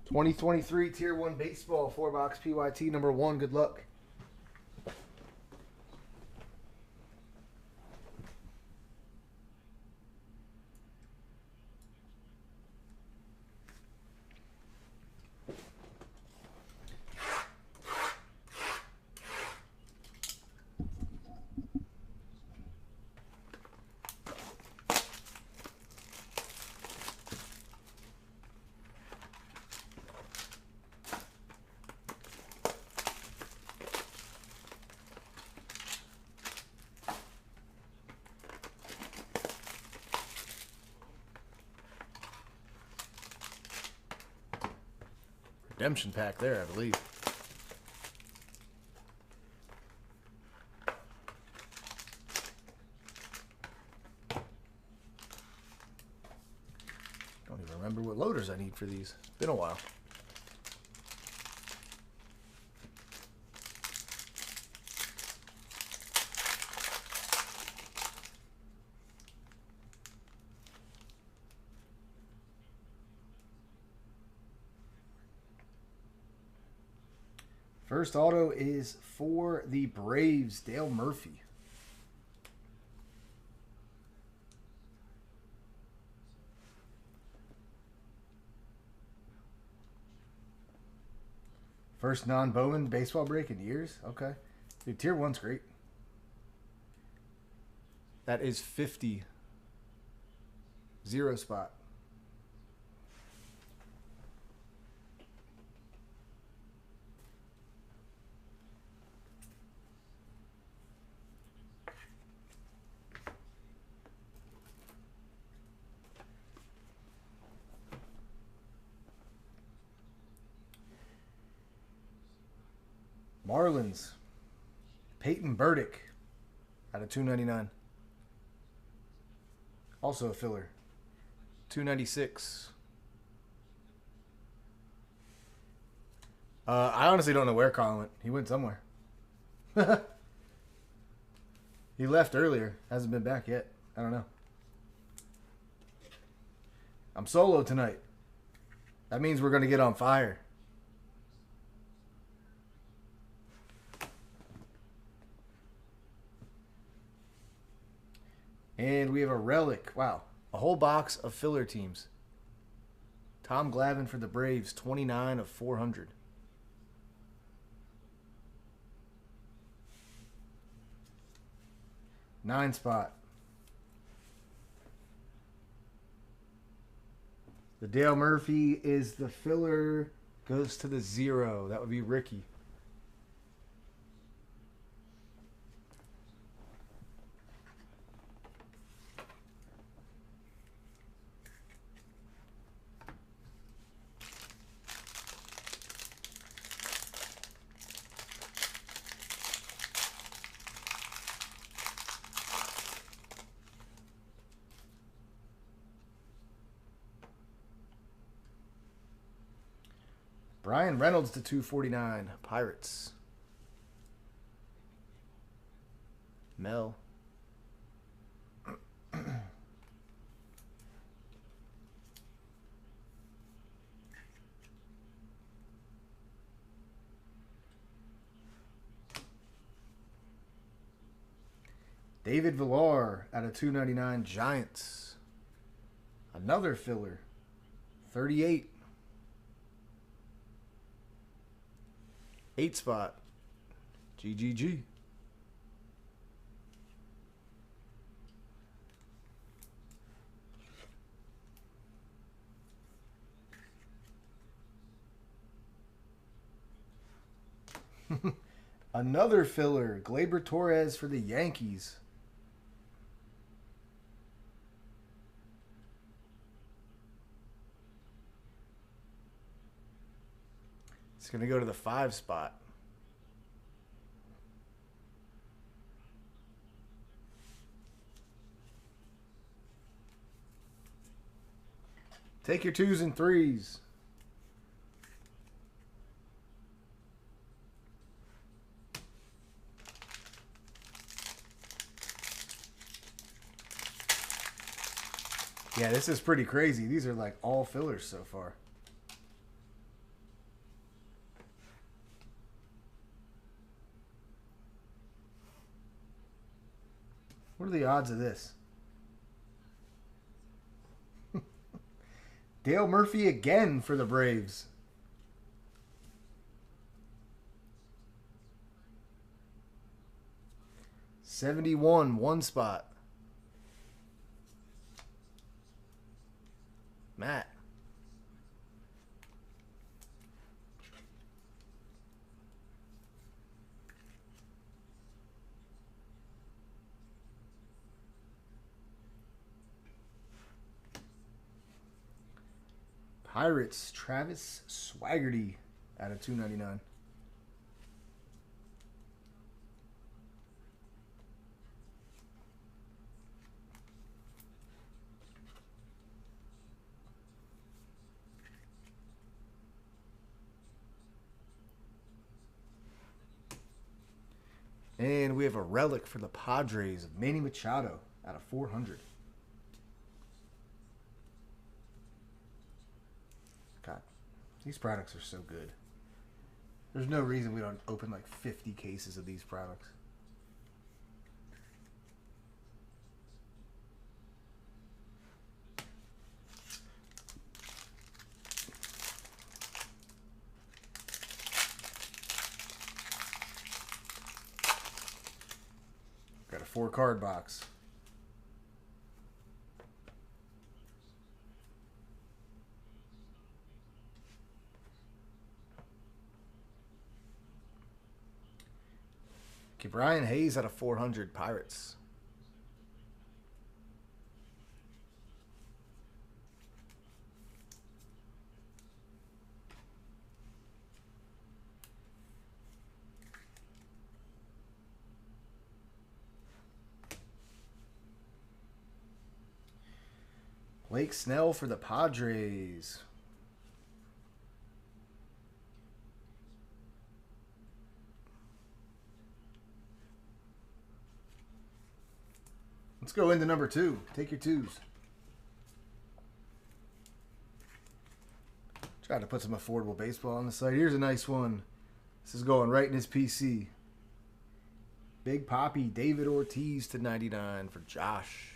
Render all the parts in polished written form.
2023 Tier 1 Baseball 4-box PYT number 1. Good luck. Redemption pack there, I believe. Don't even remember what loaders I need for these. It's been a while. First auto is for the Braves, Dale Murphy. First non-Bowman baseball break in years. Okay. Dude, Tier 1's great. That is 50. 0 spot. Marlins, Peyton Burdick out of 299. Also a filler. 296. I honestly don't know where Colin went. He went somewhere. He left earlier. Hasn't been back yet. I don't know. I'm solo tonight. That means we're going to get on fire. And we have a relic. Wow. A whole box of filler teams. Tom Glavine for the Braves, 29 of 400. Nine spot. The Dale Murphy is the filler. Goes to the 0. That would be Ricky. Brian Reynolds to 249. Pirates. Mel. David Villar out of 299. Giants. Another filler. 38. 8 spot. GGG. Another filler. Gleyber Torres for the Yankees. It's going to go to the 5 spot. Take your 2s and 3s. Yeah, this is pretty crazy. These are like all fillers so far. What are the odds of this? Dale Murphy again for the Braves. '71, one spot. Matt. Pirates, Travis Swaggerty out of 299. And we have a relic for the Padres of Manny Machado out of 400. God, these products are so good. There's no reason we don't open like 50 cases of these products. Got a 4-card box. Okay, Brian Hayes out of 400 Pirates. Blake Snell for the Padres. Let's go into number 2. Take your 2s. Tried to put some affordable baseball on the site. Here's a nice one. This is going right in his PC. Big Poppy, David Ortiz to 99 for Josh.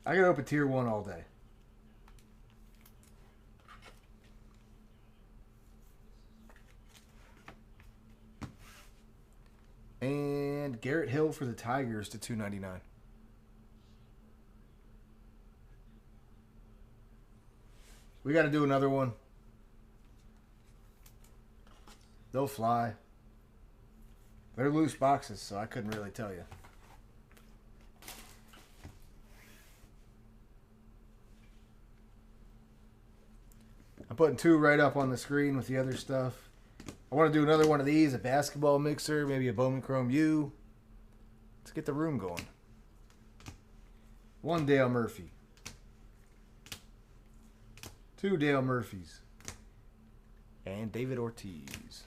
I got to open tier 1 all day. And Garrett Hill for the Tigers to 299. We got to do another one. They'll fly. They're loose boxes, so I couldn't really tell you. I'm putting 2 right up on the screen with the other stuff. I want to do another one of these, a basketball mixer, maybe a Bowman Chrome U. Let's get the room going. 1 Dale Murphy. 2 Dale Murphys. And David Ortiz.